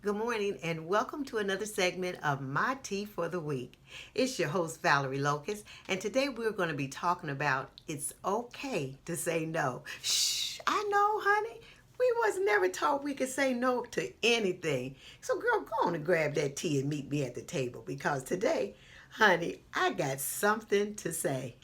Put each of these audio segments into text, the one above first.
Good morning and welcome to another segment of My Tea for the Week. It's your host Valerie Locust, and today we're going to be talking about it's okay to say no. Shh, I know, honey. We was never taught we could say no to anything. So girl, go on and grab that tea and meet me at the table because today, honey, I got something to say.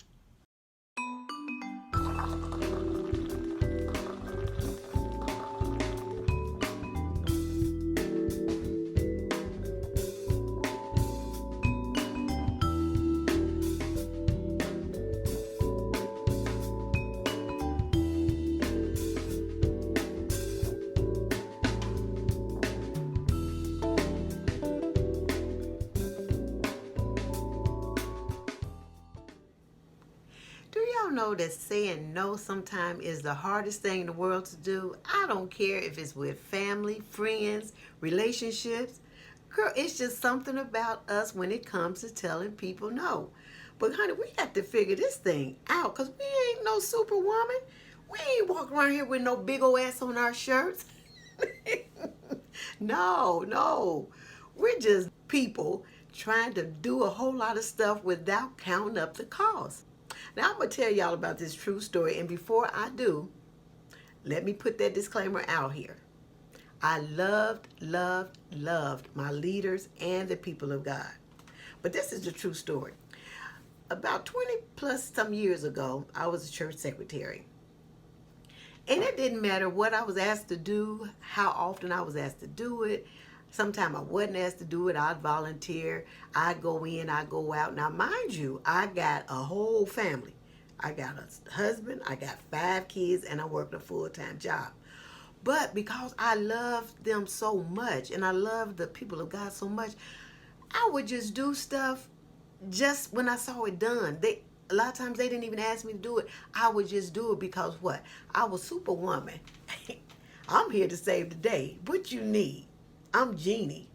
Do y'all know that saying no sometimes is the hardest thing in the world to do? I don't care if it's with family, friends, relationships. Girl, it's just something about us when it comes to telling people no. But honey, we got to figure this thing out because we ain't no superwoman. We ain't walking around here with no big old ass on our shirts. No. We're just people trying to do a whole lot of stuff without counting up the cost. Now, I'm going to tell y'all about this true story. And before I do, let me put that disclaimer out here. I loved my leaders and the people of God. But this is the true story. About 20 plus some years ago, I was a church secretary. And it didn't matter what I was asked to do, how often I was asked to do it. Sometimes I wasn't asked to do it. I'd volunteer. I'd go in, I'd go out. Now, mind you, I got a whole family. I got a husband, I got 5 kids, and I worked a full-time job. But because I loved them so much and I loved the people of God so much, I would just do stuff just when I saw it done. A lot of times they didn't even ask me to do it. I would just do it because what? I was superwoman. I'm here to save the day. What you need? I'm Genie.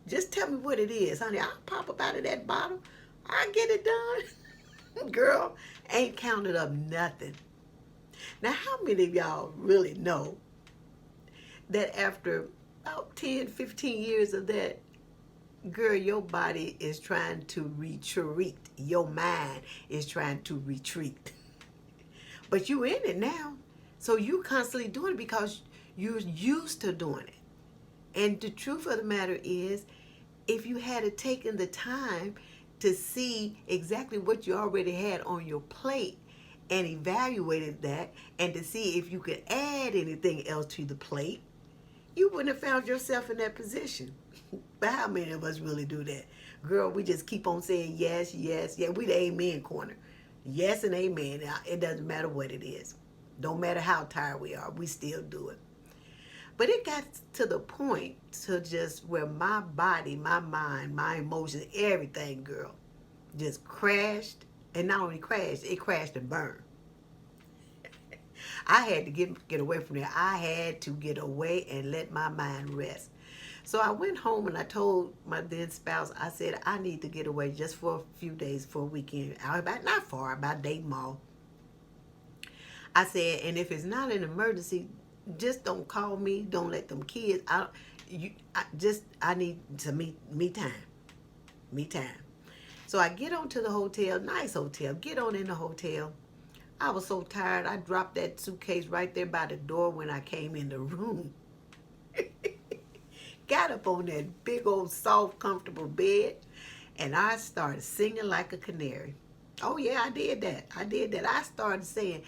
Just tell me what it is, honey. I'll pop up out of that bottle. I get it done. Girl, ain't counted up nothing. Now, how many of y'all really know that after about 10, 15 years of that, girl, your body is trying to retreat. Your mind is trying to retreat. But you in it now. So you constantly doing it because you're used to doing it. And the truth of the matter is, if you had taken the time to see exactly what you already had on your plate and evaluated that and to see if you could add anything else to the plate, you wouldn't have found yourself in that position. But how many of us really do that? Girl, we just keep on saying yes, yes, yeah. We the amen corner. Yes and amen. It doesn't matter what it is. Don't matter how tired we are. We still do it. But it got to the point to just where my body, my mind, my emotions, everything, girl, just crashed. And not only crashed, it crashed and burned. I had to get away from there. I had to get away and let my mind rest. So I went home and I told my then spouse, I said, I need to get away just for a few days for a weekend. About not far, about Dayton Mall. I said, and if it's not an emergency, just don't call me. Don't let them kids. I need to me time. Me time. So I get on to the hotel, nice hotel. Get on in the hotel. I was so tired. I dropped that suitcase right there by the door when I came in the room. Got up on that big old soft, comfortable bed, and I started singing like a canary. Oh yeah, I did that. I started saying,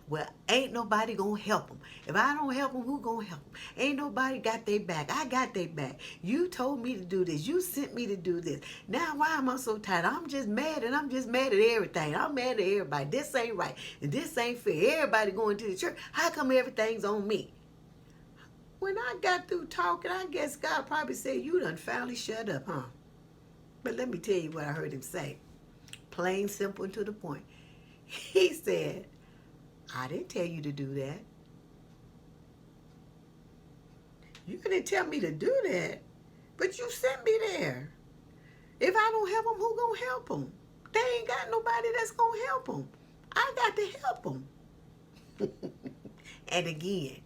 well, ain't nobody gonna help them. If I don't help them, who gonna help them? Ain't nobody got their back. I got their back. You told me to do this. You sent me to do this. Now why am I so tired? I'm just mad, and I'm just mad at everything. I'm mad at everybody. This ain't right, and this ain't fair. Everybody going to the church. How come everything's on me? When I got through talking, I guess God probably said, you done finally shut up, huh? But let me tell you what I heard him say. Plain, simple, and to the point. He said, I didn't tell you to do that. You didn't tell me to do that, but you sent me there. If I don't help them, who gonna help them? They ain't got nobody that's gonna help them. I got to help them. And again,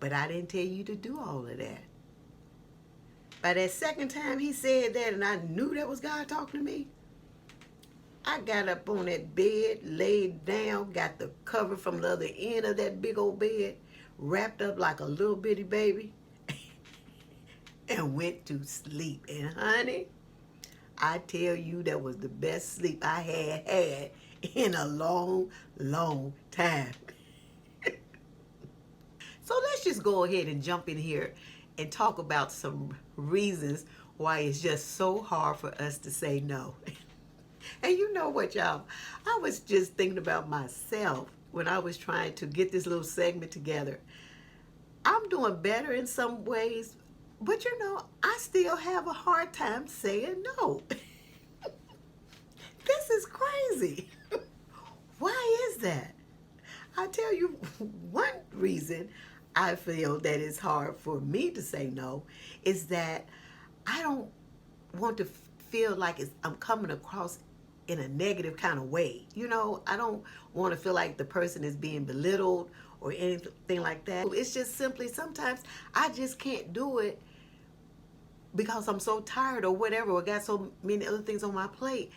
but I didn't tell you to do all of that. By that second time he said that and I knew that was God talking to me, I got up on that bed, laid down, got the cover from the other end of that big old bed, wrapped up like a little bitty baby, and went to sleep. And honey, I tell you, that was the best sleep I had in a long, long time. So let's just go ahead and jump in here and talk about some reasons why it's just so hard for us to say no. And you know what, y'all? I was just thinking about myself when I was trying to get this little segment together. I'm doing better in some ways, but you know, I still have a hard time saying no. This is crazy. Why is that? I tell you, one reason I feel that it's hard for me to say no is that I don't want to feel like I'm coming across in a negative kind of way. You know, I don't want to feel like the person is being belittled or anything like that. It's just simply sometimes I just can't do it because I'm so tired or whatever, or got so many other things on my plate.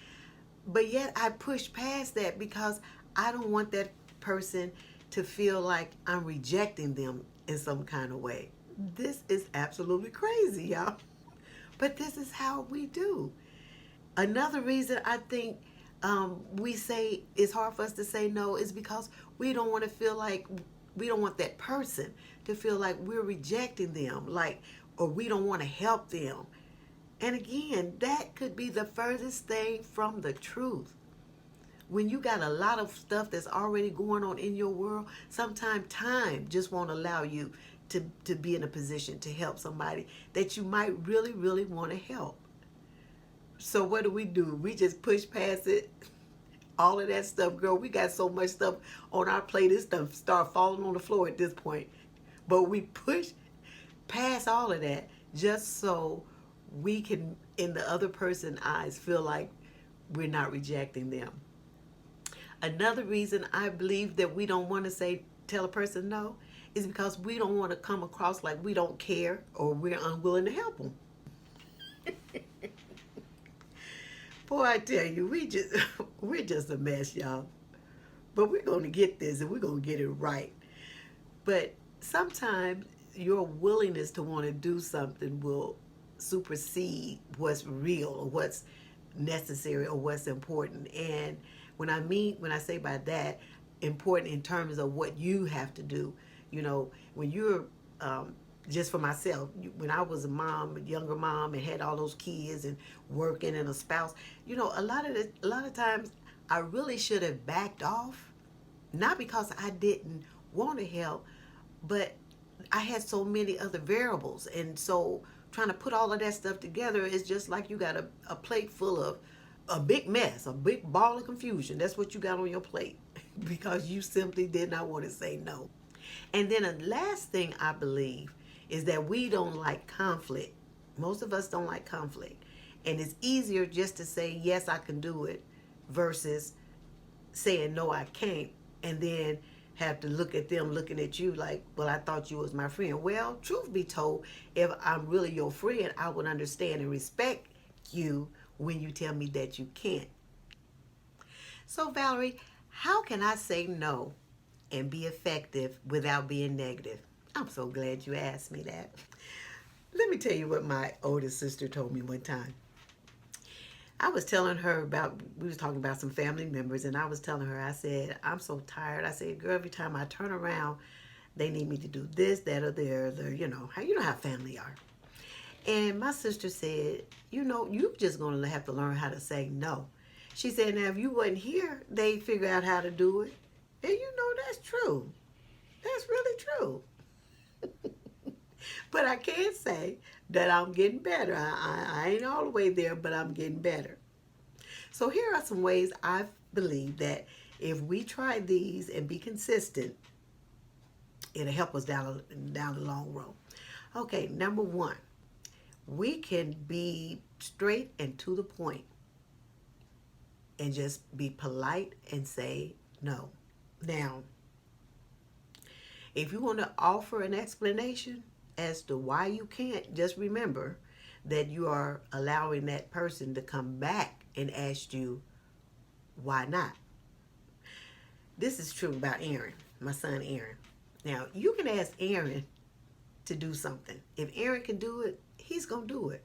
But yet I push past that because I don't want that person to feel like I'm rejecting them in some kind of way. This is absolutely crazy, y'all. But this is how we do. Another reason I think we say it's hard for us to say no is because we don't want to feel like, we don't want that person to feel like we're rejecting them, like, or we don't want to help them. And again, that could be the furthest thing from the truth. When you got a lot of stuff that's already going on in your world, sometimes time just won't allow you to be in a position to help somebody that you might really, really want to help. So what do? We just push past it. All of that stuff, girl, we got so much stuff on our plate, this stuff start falling on the floor at this point. But we push past all of that just so we can, in the other person's eyes, feel like we're not rejecting them. Another reason I believe that we don't want to tell a person no is because we don't want to come across like we don't care or we're unwilling to help them. Boy, I tell you, we're just a mess, y'all. But we're going to get this and we're going to get it right. But sometimes your willingness to want to do something will supersede what's real or what's necessary or what's important. And when I say by that, important in terms of what you have to do, you know, when you're just for myself, when I was a mom, a younger mom, and had all those kids and working and a spouse, you know, a lot of times I really should have backed off, not because I didn't want to help, but I had so many other variables, and so trying to put all of that stuff together is just like you got a plate full of a big mess, a big ball of confusion. That's what you got on your plate because you simply did not want to say no. And then the last thing I believe is that we don't like conflict. Most of us don't like conflict. And it's easier just to say, yes, I can do it, versus saying, no, I can't, and then have to look at them looking at you like, well, I thought you was my friend. Well, truth be told, if I'm really your friend, I would understand and respect you when you tell me that you can't. So, Valerie, how can I say no and be effective without being negative? I'm so glad you asked me that. Let me tell you what my oldest sister told me one time. I was telling her we was talking about some family members, and I was telling her, I said, I'm so tired. I said, girl, every time I turn around, they need me to do this, that, or the other. You know how family are. And my sister said, you just going to have to learn how to say no. She said, now, if you wasn't here, they'd figure out how to do it. And that's true. That's really true. But I can say that I'm getting better. I ain't all the way there, but I'm getting better. So here are some ways I believe that if we try these and be consistent, it'll help us down the long road. Okay, number one, we can be straight and to the point and just be polite and say no. Now, if you want to offer an explanation as to why you can't, just remember that you are allowing that person to come back and ask you, why not? This is true about Aaron, my son Aaron. Now, you can ask Aaron to do something. If Aaron can do it, he's going to do it.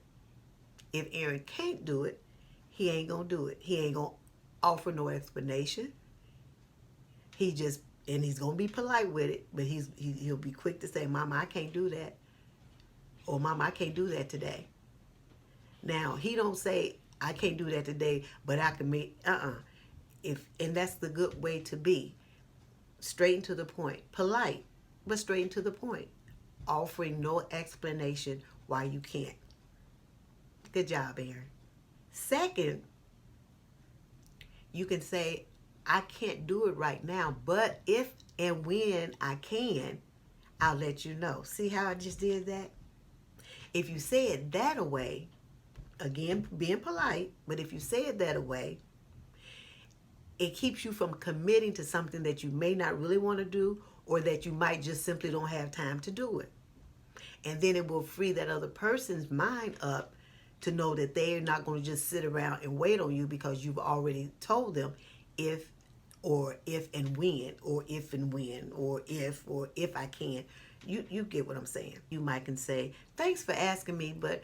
If Aaron can't do it, he ain't going to do it. He ain't going to offer no explanation. And he's going to be polite with it, but he'll be quick to say, Mama, I can't do that. Or Mama, I can't do that today. Now, he don't say, I can't do that today, but I can make, and that's the good way to be. Straight and to the point. Polite, but straight and to the point. Offering no explanation why you can't. Good job, Aaron. Second, you can say, I can't do it right now, but if and when I can, I'll let you know. See how I just did that? If you say it that way, again, being polite, but if you say it that way, it keeps you from committing to something that you may not really want to do, or that you might just simply don't have time to do it. And then it will free that other person's mind up to know that they're not going to just sit around and wait on you, because you've already told them if and when, or if I can. You get what I'm saying. You might can say, thanks for asking me, but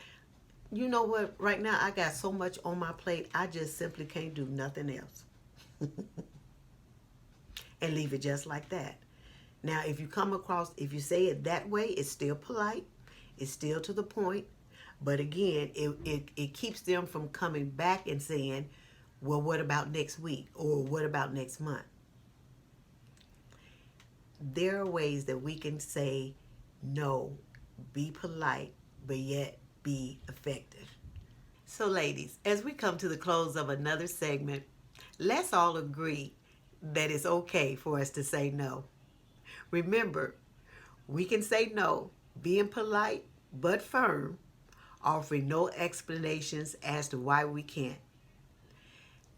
you know what? Right now I got so much on my plate, I just simply can't do nothing else. And leave it just like that. Now, if you say it that way, it's still polite, it's still to the point, but again, it keeps them from coming back and saying, well, what about next week? Or what about next month? There are ways that we can say no, be polite, but yet be effective. So ladies, as we come to the close of another segment, let's all agree that it's okay for us to say no. Remember, we can say no, being polite but firm, offering no explanations as to why we can't.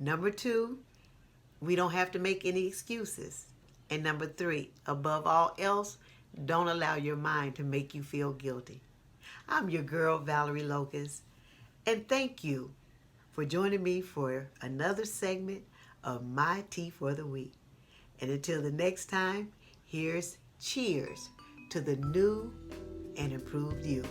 Number 2, we don't have to make any excuses. And number 3, above all else, don't allow your mind to make you feel guilty. I'm your girl, Valerie Locust, and thank you for joining me for another segment of My Tea for the Week. And until the next time, here's cheers to the new and improved you.